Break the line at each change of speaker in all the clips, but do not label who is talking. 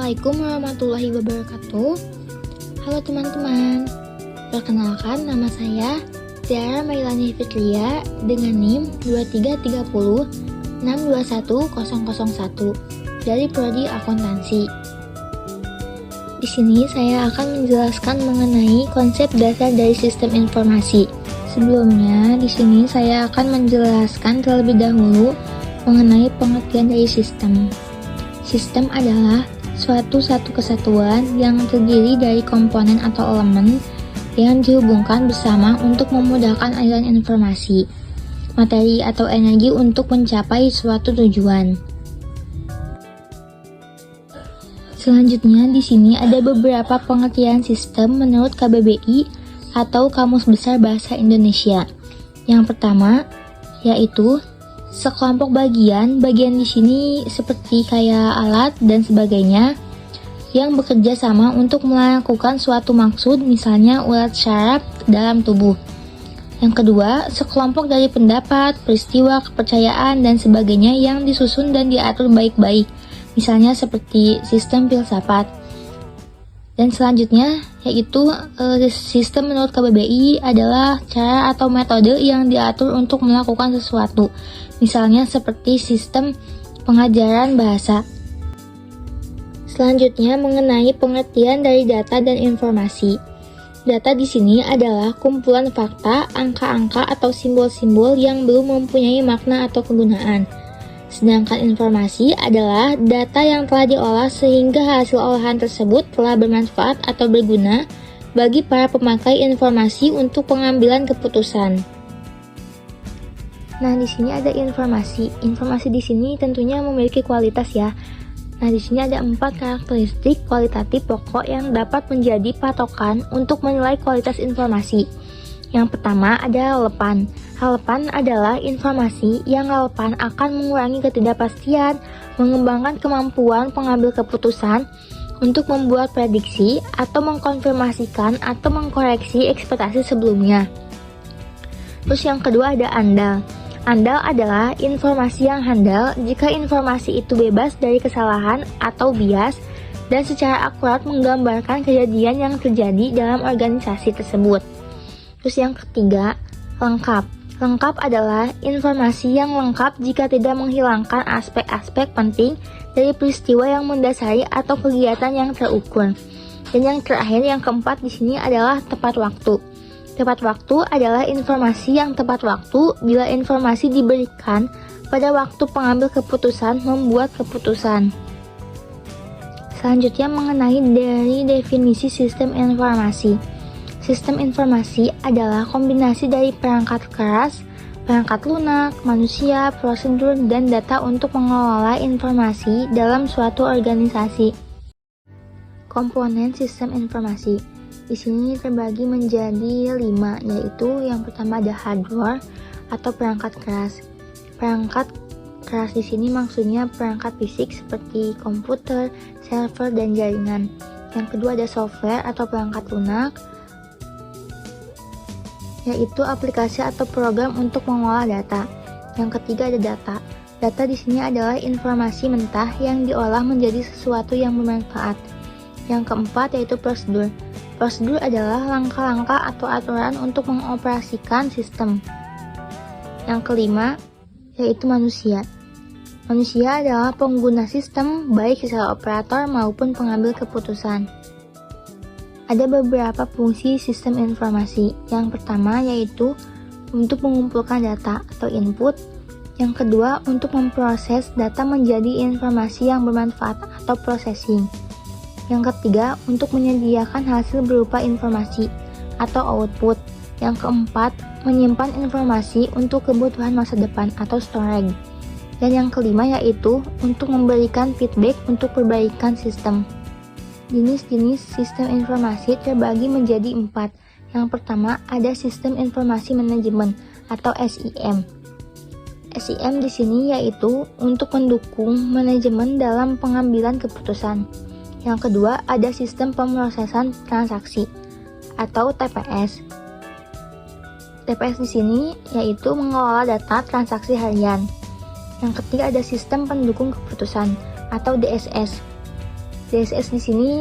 Assalamualaikum warahmatullahi wabarakatuh. Halo teman-teman, perkenalkan nama saya Tiara Mailani Fitria dengan NIM 2330621001 dari Prodi Akuntansi. Di sini saya akan menjelaskan mengenai konsep dasar dari sistem informasi. Sebelumnya, di sini saya akan menjelaskan terlebih dahulu mengenai pengertian dari sistem. Sistem adalah suatu kesatuan yang terdiri dari komponen atau elemen yang dihubungkan bersama untuk memudahkan aliran informasi, materi atau energi untuk mencapai suatu tujuan. Selanjutnya di sini ada beberapa pengertian sistem menurut KBBI atau Kamus Besar Bahasa Indonesia. Yang pertama yaitu sekelompok bagian di sini seperti kayak alat dan sebagainya yang bekerja sama untuk melakukan suatu maksud, misalnya urat syaraf dalam tubuh. Yang kedua, sekelompok dari pendapat, peristiwa, kepercayaan dan sebagainya yang disusun dan diatur baik-baik, misalnya seperti sistem filsafat. Dan selanjutnya yaitu sistem menurut KBBI adalah cara atau metode yang diatur untuk melakukan sesuatu, misalnya seperti sistem pengajaran bahasa. Selanjutnya mengenai pengertian dari data dan informasi. Data di sini adalah kumpulan fakta, angka-angka atau simbol-simbol yang belum mempunyai makna atau kegunaan. Sedangkan informasi adalah data yang telah diolah sehingga hasil olahan tersebut telah bermanfaat atau berguna bagi para pemakai informasi untuk pengambilan keputusan. Nah, di sini ada informasi. Informasi di sini tentunya memiliki kualitas ya. Nah, di sini ada 4 karakteristik kualitatif pokok yang dapat menjadi patokan untuk menilai kualitas informasi. Yang pertama ada relevan. Relevan adalah informasi yang relevan akan mengurangi ketidakpastian, mengembangkan kemampuan pengambil keputusan untuk membuat prediksi atau mengkonfirmasikan atau mengkoreksi ekspektasi sebelumnya. Terus yang kedua ada andal. Andal adalah informasi yang handal jika informasi itu bebas dari kesalahan atau bias dan secara akurat menggambarkan kejadian yang terjadi dalam organisasi tersebut. Terus yang ketiga, lengkap. Lengkap adalah informasi yang lengkap jika tidak menghilangkan aspek-aspek penting dari peristiwa yang mendasari atau kegiatan yang terukur. Dan yang terakhir, yang keempat di sini adalah tepat waktu. Tepat waktu adalah informasi yang tepat waktu bila informasi diberikan pada waktu pengambil keputusan membuat keputusan. Selanjutnya mengenai dari definisi sistem informasi. Sistem informasi adalah kombinasi dari perangkat keras, perangkat lunak, manusia, prosedur, dan data untuk mengelola informasi dalam suatu organisasi. Komponen sistem informasi di sini terbagi menjadi 5, yaitu yang pertama ada hardware atau perangkat keras. Perangkat keras di sini maksudnya perangkat fisik seperti komputer, server, dan jaringan. Yang kedua ada software atau perangkat lunak, yaitu aplikasi atau program untuk mengolah data. Yang ketiga ada data. Data di sini adalah informasi mentah yang diolah menjadi sesuatu yang bermanfaat. Yang keempat yaitu prosedur. Prosedur adalah langkah-langkah atau aturan untuk mengoperasikan sistem. Yang kelima yaitu manusia. Manusia adalah pengguna sistem baik secara operator maupun pengambil keputusan. Ada beberapa fungsi sistem informasi. Yang pertama yaitu untuk mengumpulkan data atau input. Yang kedua untuk memproses data menjadi informasi yang bermanfaat atau processing. Yang ketiga untuk menyediakan hasil berupa informasi atau output. Yang keempat menyimpan informasi untuk kebutuhan masa depan atau storage. Dan yang kelima yaitu untuk memberikan feedback untuk perbaikan sistem. Jenis-jenis sistem informasi terbagi menjadi 4. Yang pertama ada sistem informasi manajemen atau SIM. SIM di sini yaitu untuk mendukung manajemen dalam pengambilan keputusan. Yang kedua ada sistem pemrosesan transaksi atau TPS. TPS di sini yaitu mengelola data transaksi harian. Yang ketiga ada sistem pendukung keputusan atau DSS. CSS di sini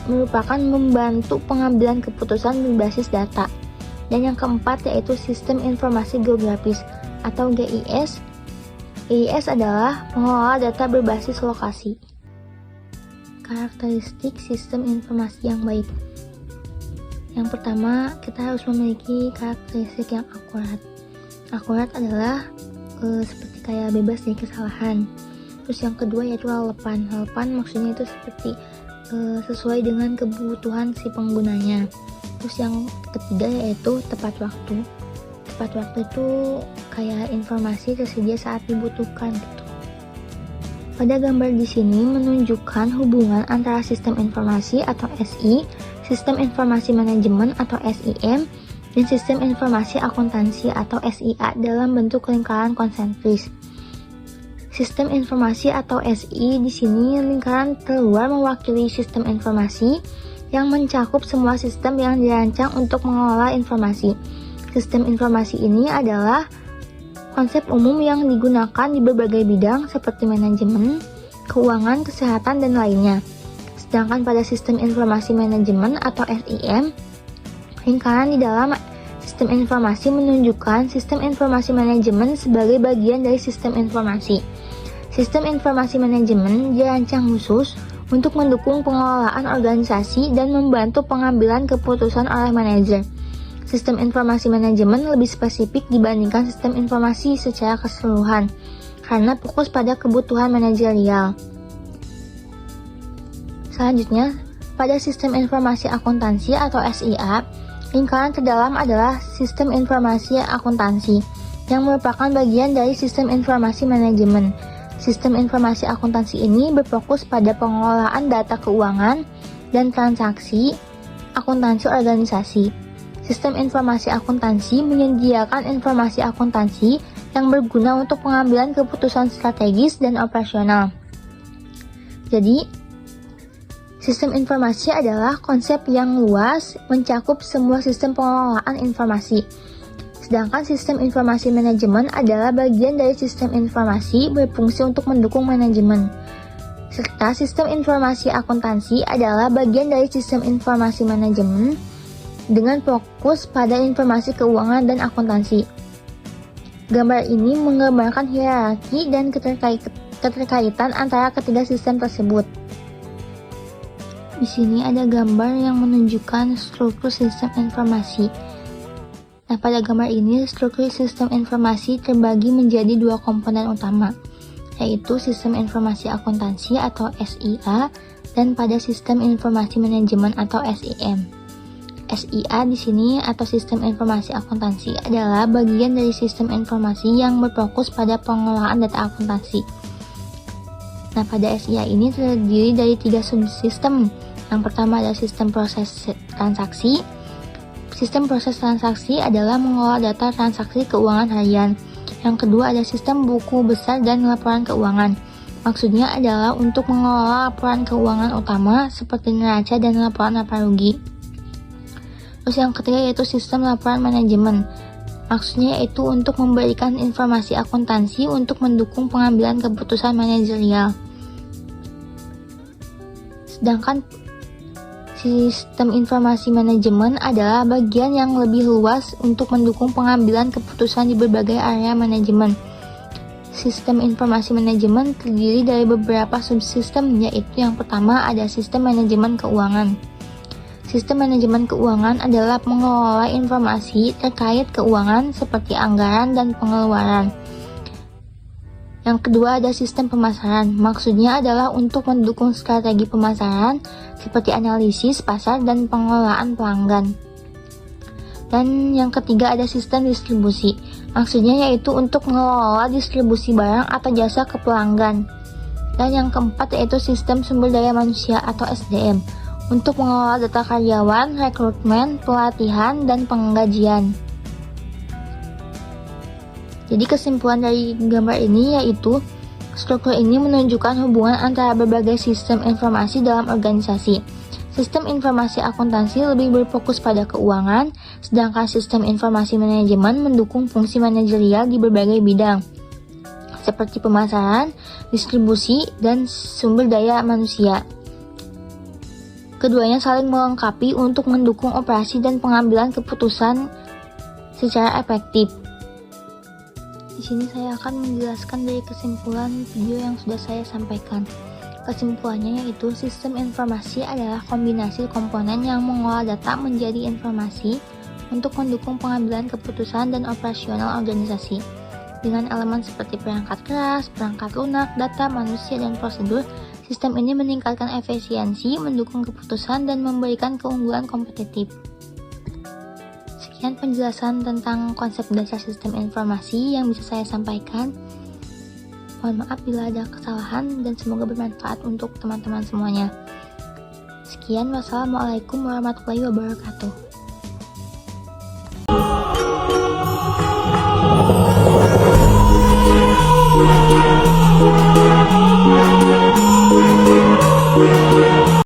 merupakan membantu pengambilan keputusan berbasis data. Dan yang keempat yaitu Sistem Informasi Geografis atau GIS. GIS adalah pengelola data berbasis lokasi. Karakteristik sistem informasi yang baik. Yang pertama, kita harus memiliki karakteristik yang akurat. Akurat adalah seperti kayak bebas dari kesalahan. Terus yang kedua yaitu relevan. Relevan maksudnya itu seperti sesuai dengan kebutuhan si penggunanya. Terus yang ketiga yaitu tepat waktu. Tepat waktu itu kayak informasi tersedia saat dibutuhkan gitu. Pada gambar di sini menunjukkan hubungan antara sistem informasi atau SI, sistem informasi manajemen atau SIM, dan sistem informasi akuntansi atau SIA dalam bentuk lingkaran konsentris. Sistem informasi atau SI di sini lingkaran terluar mewakili sistem informasi yang mencakup semua sistem yang dirancang untuk mengelola informasi. Sistem informasi ini adalah konsep umum yang digunakan di berbagai bidang seperti manajemen, keuangan, kesehatan, dan lainnya. Sedangkan pada sistem informasi manajemen atau SIM, lingkaran di dalam sistem informasi menunjukkan sistem informasi manajemen sebagai bagian dari sistem informasi. Sistem informasi manajemen dirancang khusus untuk mendukung pengelolaan organisasi dan membantu pengambilan keputusan oleh manajer. Sistem informasi manajemen lebih spesifik dibandingkan sistem informasi secara keseluruhan, karena fokus pada kebutuhan manajerial. Selanjutnya, pada sistem informasi akuntansi atau SIA, lingkaran terdalam adalah sistem informasi akuntansi, yang merupakan bagian dari sistem informasi manajemen. Sistem informasi akuntansi ini berfokus pada pengelolaan data keuangan dan transaksi akuntansi organisasi. Sistem informasi akuntansi menyediakan informasi akuntansi yang berguna untuk pengambilan keputusan strategis dan operasional. Jadi, sistem informasi adalah konsep yang luas mencakup semua sistem pengelolaan informasi. Sedangkan sistem informasi manajemen adalah bagian dari sistem informasi berfungsi untuk mendukung manajemen. Serta sistem informasi akuntansi adalah bagian dari sistem informasi manajemen dengan fokus pada informasi keuangan dan akuntansi. Gambar ini menggambarkan hierarki dan keterkaitan antara ketiga sistem tersebut. Di sini ada gambar yang menunjukkan struktur sistem informasi. Nah, pada gambar ini, struktur sistem informasi terbagi menjadi dua komponen utama, yaitu sistem informasi akuntansi atau SIA dan pada sistem informasi manajemen atau SIM. SIA di sini atau sistem informasi akuntansi adalah bagian dari sistem informasi yang berfokus pada pengelolaan data akuntansi. Nah, pada SIA ini terdiri dari 3 subsistem. Yang pertama adalah sistem proses transaksi. Sistem proses transaksi adalah mengolah data transaksi keuangan harian. Yang kedua ada sistem buku besar dan laporan keuangan. Maksudnya adalah untuk mengelola laporan keuangan utama seperti neraca dan laporan laba rugi. Terus yang ketiga yaitu sistem laporan manajemen. Maksudnya yaitu untuk memberikan informasi akuntansi untuk mendukung pengambilan keputusan manajerial. Sedangkan sistem informasi manajemen adalah bagian yang lebih luas untuk mendukung pengambilan keputusan di berbagai area manajemen. Sistem informasi manajemen terdiri dari beberapa subsistem, yaitu yang pertama ada sistem manajemen keuangan. Sistem manajemen keuangan adalah mengelola informasi terkait keuangan seperti anggaran dan pengeluaran. Yang kedua ada sistem pemasaran, maksudnya adalah untuk mendukung strategi pemasaran seperti analisis pasar dan pengelolaan pelanggan. Dan yang ketiga ada sistem distribusi, maksudnya yaitu untuk mengelola distribusi barang atau jasa ke pelanggan. Dan yang keempat yaitu sistem sumber daya manusia atau SDM, untuk mengelola data karyawan, rekrutmen, pelatihan, dan penggajian. Jadi kesimpulan dari gambar ini yaitu struktur ini menunjukkan hubungan antara berbagai sistem informasi dalam organisasi. Sistem informasi akuntansi lebih berfokus pada keuangan, sedangkan sistem informasi manajemen mendukung fungsi manajerial di berbagai bidang, seperti pemasaran, distribusi, dan sumber daya manusia. Keduanya saling melengkapi untuk mendukung operasi dan pengambilan keputusan secara efektif. Di sini saya akan menjelaskan dari kesimpulan video yang sudah saya sampaikan. Kesimpulannya yaitu sistem informasi adalah kombinasi komponen yang mengolah data menjadi informasi untuk mendukung pengambilan keputusan dan operasional organisasi. Dengan elemen seperti perangkat keras, perangkat lunak, data, manusia, dan prosedur, sistem ini meningkatkan efisiensi, mendukung keputusan, dan memberikan keunggulan kompetitif. Sekian penjelasan tentang konsep dasar sistem informasi yang bisa saya sampaikan. Mohon maaf bila ada kesalahan dan semoga bermanfaat untuk teman-teman semuanya. Sekian, wassalamualaikum warahmatullahi wabarakatuh.